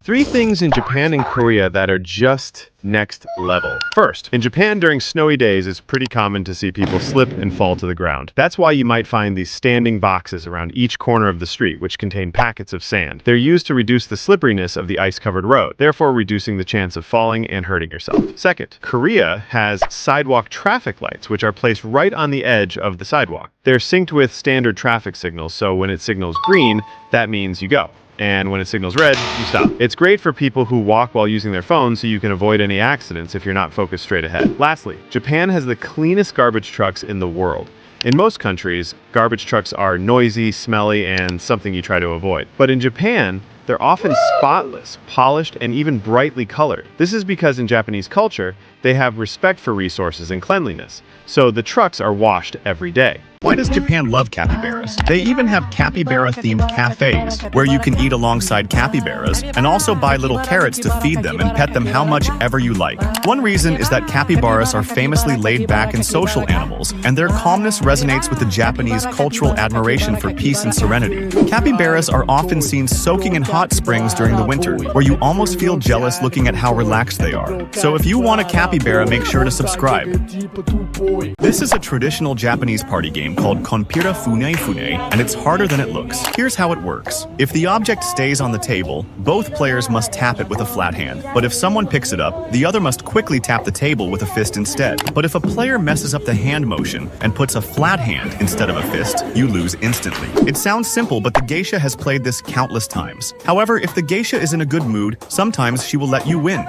3 things in Japan and Korea that are just next level. First, in Japan during snowy days, it's pretty common to see people slip and fall to the ground. That's why you might find these standing boxes around each corner of the street, which contain packets of sand. They're used to reduce the slipperiness of the ice-covered road, therefore reducing the chance of falling and hurting yourself. Second, Korea has sidewalk traffic lights, which are placed right on the edge of the sidewalk. They're synced with standard traffic signals, so when it signals green, that means you go. And when it signals red, you stop. It's great for people who walk while using their phones so you can avoid any accidents if you're not focused straight ahead. Lastly, Japan has the cleanest garbage trucks in the world. In most countries, garbage trucks are noisy, smelly, and something you try to avoid. But in Japan, they're often spotless, polished, and even brightly colored. This is because in Japanese culture, they have respect for resources and cleanliness, so the trucks are washed every day. Why does Japan love capybaras? They even have capybara-themed cafes, where you can eat alongside capybaras and also buy little carrots to feed them and pet them how much ever you like. One reason is that capybaras are famously laid-back and social animals, and their calmness resonates with the Japanese cultural admiration for peace and serenity. Capybaras are often seen soaking in hot springs during the winter, where you almost feel jealous looking at how relaxed they are. So if you want a capybara, make sure to subscribe. This is a traditional Japanese party game called Compilation, and it's harder than it looks. Here's how it works. If the object stays on the table, both players must tap it with a flat hand. But if someone picks it up, the other must quickly tap the table with a fist instead. But if a player messes up the hand motion and puts a flat hand instead of a fist, you lose instantly. It sounds simple, but the geisha has played this countless times. However, if the geisha is in a good mood, sometimes she will let you win.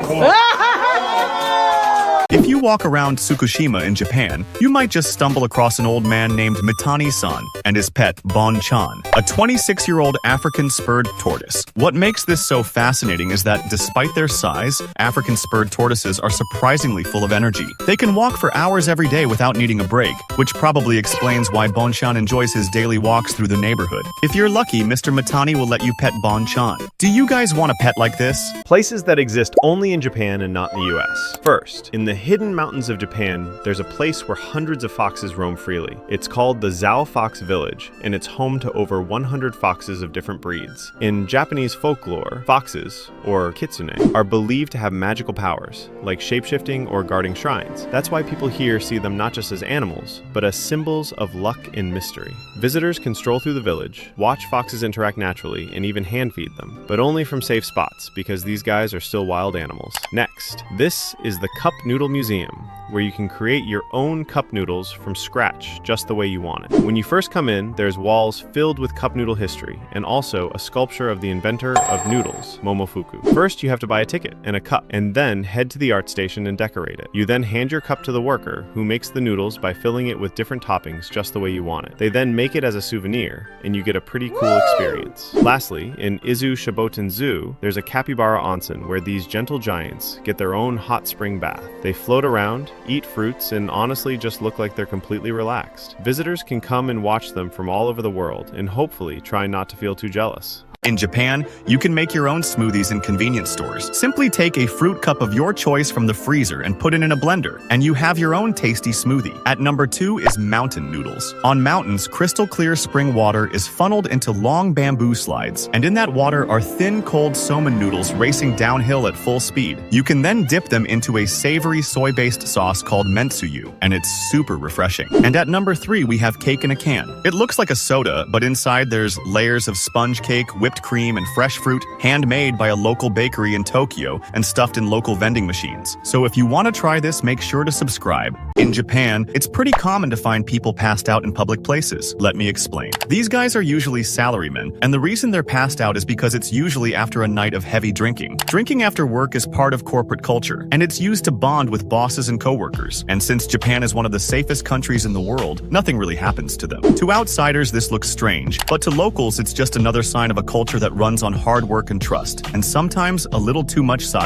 If you walk around Fukushima in Japan, you might just stumble across an old man named Mitani-san and his pet, Bon-chan, a 26-year-old African spurred tortoise. What makes this so fascinating is that despite their size, African spurred tortoises are surprisingly full of energy. They can walk for hours every day without needing a break, which probably explains why Bon-chan enjoys his daily walks through the neighborhood. If you're lucky, Mr. Mitani will let you pet Bon-chan. Do you guys want a pet like this? Places that exist only in Japan and not in the US. First, in the hidden mountains of Japan, there's a place where hundreds of foxes roam freely. It's called the Zao Fox Village, and it's home to over 100 foxes of different breeds. In Japanese folklore, foxes, or kitsune, are believed to have magical powers, like shapeshifting or guarding shrines. That's why people here see them not just as animals, but as symbols of luck and mystery. Visitors can stroll through the village, watch foxes interact naturally, and even hand feed them, but only from safe spots, because these guys are still wild animals. Next, this is the Cup Noodle Museum, where you can create your own cup noodles from scratch, just the way you want it. When you first come in, there's walls filled with cup noodle history, and also a sculpture of the inventor of noodles, Momofuku. First, you have to buy a ticket and a cup, and then head to the art station and decorate it. You then hand your cup to the worker, who makes the noodles by filling it with different toppings just the way you want it. They then make it as a souvenir, and you get a pretty cool experience. Lastly, in Izu Shiboten Zoo, there's a Capybara onsen where these gentle giants get their own hot spring bath. They float around, eat fruits, and honestly just look like they're completely relaxed. Visitors can come and watch them from all over the world, and hopefully try not to feel too jealous. In Japan, you can make your own smoothies in convenience stores. Simply take a fruit cup of your choice from the freezer and put it in a blender, and you have your own tasty smoothie. At number 2 is mountain noodles. On mountains, crystal clear spring water is funneled into long bamboo slides, and in that water are thin, cold somen noodles racing downhill at full speed. You can then dip them into a savory soy-based sauce called mentsuyu, and it's super refreshing. And at number 3, we have cake in a can. It looks like a soda, but inside there's layers of sponge cake, whipped cream, and fresh fruit, handmade by a local bakery in Tokyo and stuffed in local vending machines. So if you want to try this, make sure to subscribe. In Japan, it's pretty common to find people passed out in public places. Let me explain. These guys are usually salarymen, and the reason they're passed out is because it's usually after a night of heavy drinking. Drinking after work is part of corporate culture, and it's used to bond with bosses and coworkers. And since Japan is one of the safest countries in the world, nothing really happens to them. To outsiders, this looks strange, but to locals, it's just another sign of a culture that runs on hard work and trust, and sometimes a little too much sake.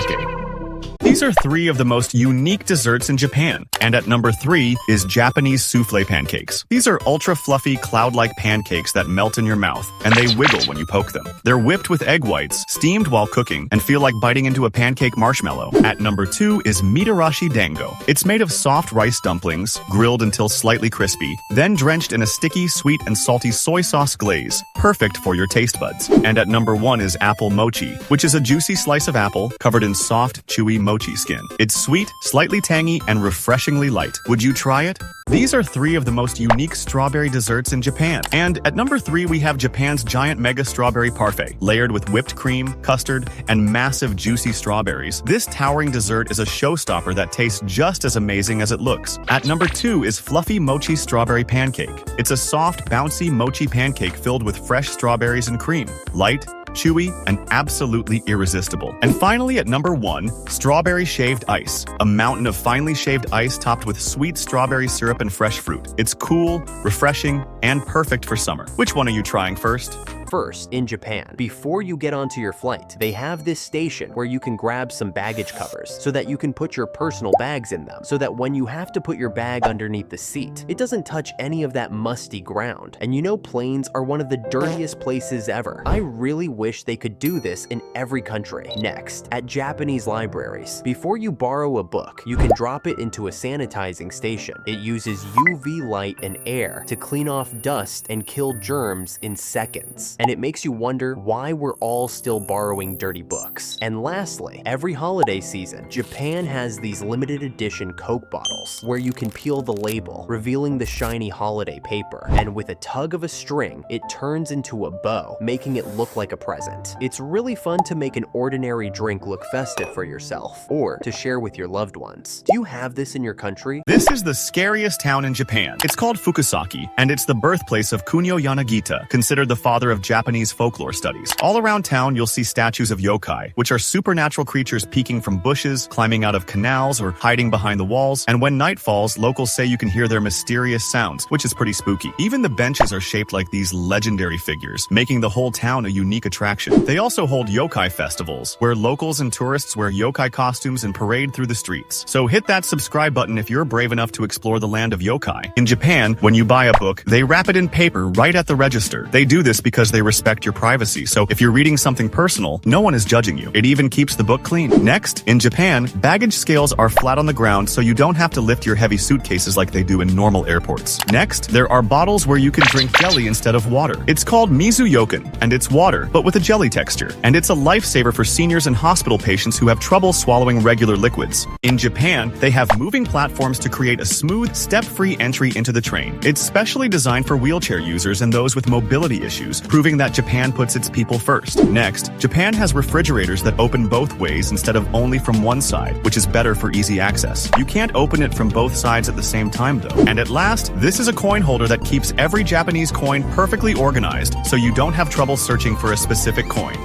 These are 3 of the most unique desserts in Japan. And at number 3 is Japanese souffle pancakes. These are ultra fluffy, cloud-like pancakes that melt in your mouth, and they wiggle when you poke them. They're whipped with egg whites, steamed while cooking, and feel like biting into a pancake marshmallow. At number 2 is mitarashi dango. It's made of soft rice dumplings, grilled until slightly crispy, then drenched in a sticky, sweet, and salty soy sauce glaze, perfect for your taste buds. And at number 1 is apple mochi, which is a juicy slice of apple covered in soft, chewy mochi skin. It's sweet, slightly tangy, and refreshingly light. Would you try it? These are 3 of the most unique strawberry desserts in Japan. And at number 3, we have Japan's giant mega strawberry parfait, layered with whipped cream, custard, and massive juicy strawberries. This towering dessert is a showstopper that tastes just as amazing as it looks. At number 2 is fluffy mochi strawberry pancake. It's a soft, bouncy mochi pancake filled with fresh strawberries and cream. Light, chewy, and absolutely irresistible. And finally, at number 1, strawberry shaved ice. A mountain of finely shaved ice topped with sweet strawberry syrup and fresh fruit. It's cool, refreshing, and perfect for summer. Which one are you trying first? First, in Japan, before you get onto your flight, they have this station where you can grab some baggage covers so that you can put your personal bags in them, so that when you have to put your bag underneath the seat, it doesn't touch any of that musty ground. And you know, planes are one of the dirtiest places ever. I really wish they could do this in every country. Next, at Japanese libraries, before you borrow a book, you can drop it into a sanitizing station. It uses UV light and air to clean off dust and kill germs in seconds. And it makes you wonder why we're all still borrowing dirty books. And lastly, every holiday season, Japan has these limited edition Coke bottles where you can peel the label, revealing the shiny holiday paper. And with a tug of a string, it turns into a bow, making it look like a present. It's really fun to make an ordinary drink look festive for yourself, or to share with your loved ones. Do you have this in your country? This is the scariest town in Japan. It's called Fukusaki, and it's the birthplace of Kunio Yanagita, considered the father of Japanese folklore studies. All around town, you'll see statues of yokai, which are supernatural creatures peeking from bushes, climbing out of canals, or hiding behind the walls. And when night falls, locals say you can hear their mysterious sounds, which is pretty spooky. Even the benches are shaped like these legendary figures, making the whole town a unique attraction. They also hold yokai festivals, where locals and tourists wear yokai costumes and parade through the streets. So hit that subscribe button if you're brave enough to explore the land of yokai. In Japan, when you buy a book, they wrap it in paper right at the register. They do this because they respect your privacy, so if you're reading something personal, no one is judging you. It even keeps the book clean. Next, in Japan, baggage scales are flat on the ground, so you don't have to lift your heavy suitcases like they do in normal airports. Next, there are bottles where you can drink jelly instead of water. It's called mizuyoken, and it's water, but with a jelly texture. And it's a lifesaver for seniors and hospital patients who have trouble swallowing regular liquids. In Japan, they have moving platforms to create a smooth, step-free entry into the train. It's specially designed for wheelchair users and those with mobility issues, proving that Japan puts its people first. Next, Japan has refrigerators that open both ways instead of only from one side, which is better for easy access. You can't open it from both sides at the same time though. And at last, this is a coin holder that keeps every Japanese coin perfectly organized, so you don't have trouble searching for a specific coin.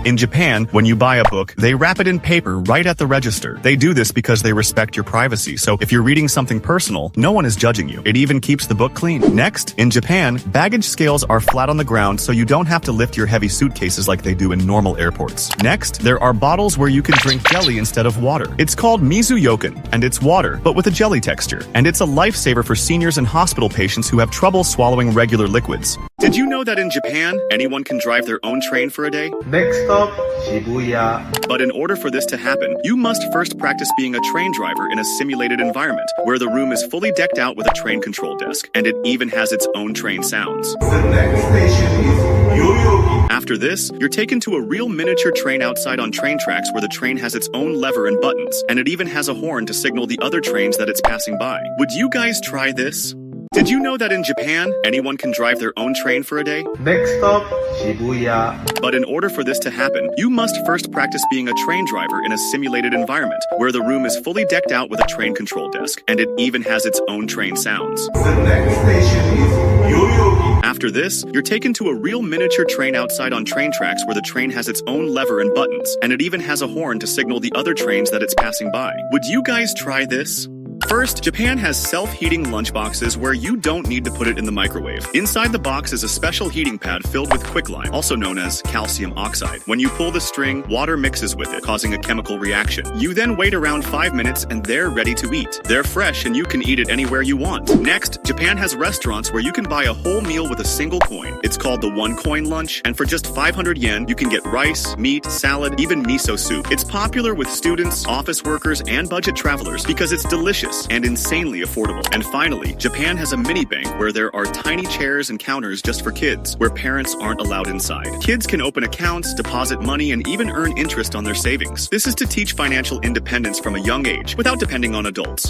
In Japan, when you buy a book, they wrap it in paper right at the register. They do this because they respect your privacy, so if you're reading something personal, no one is judging you. It even keeps the book clean. Next, in Japan, baggage scales are flat on the ground, so you don't have to lift your heavy suitcases like they do in normal airports. Next, there are bottles where you can drink jelly instead of water. It's called mizuyoken, and it's water, but with a jelly texture. And it's a lifesaver for seniors and hospital patients who have trouble swallowing regular liquids. Did you know that in Japan, anyone can drive their own train for a day? Next stop, Shibuya. But in order for this to happen, you must first practice being a train driver in a simulated environment, where the room is fully decked out with a train control desk, and it even has its own train sounds. The next station is Yoyogi. After this, you're taken to a real miniature train outside on train tracks where the train has its own lever and buttons, and it even has a horn to signal the other trains that it's passing by. Would you guys try this? Did you know that in Japan, anyone can drive their own train for a day? Next stop, Shibuya. But in order for this to happen, you must first practice being a train driver in a simulated environment, where the room is fully decked out with a train control desk, and it even has its own train sounds. The next station is Yoyogi. After this, you're taken to a real miniature train outside on train tracks where the train has its own lever and buttons, and it even has a horn to signal the other trains that it's passing by. Would you guys try this? First, Japan has self-heating lunchboxes where you don't need to put it in the microwave. Inside the box is a special heating pad filled with quicklime, also known as calcium oxide. When you pull the string, water mixes with it, causing a chemical reaction. You then wait around 5 minutes and they're ready to eat. They're fresh and you can eat it anywhere you want. Next, Japan has restaurants where you can buy a whole meal with a single coin. It's called the one-coin lunch, and for just 500 yen, you can get rice, meat, salad, even miso soup. It's popular with students, office workers, and budget travelers because it's delicious and insanely affordable. And finally, Japan has a mini bank where there are tiny chairs and counters just for kids, where parents aren't allowed inside. Kids can open accounts, deposit money, and even earn interest on their savings. This is to teach financial independence from a young age without depending on adults.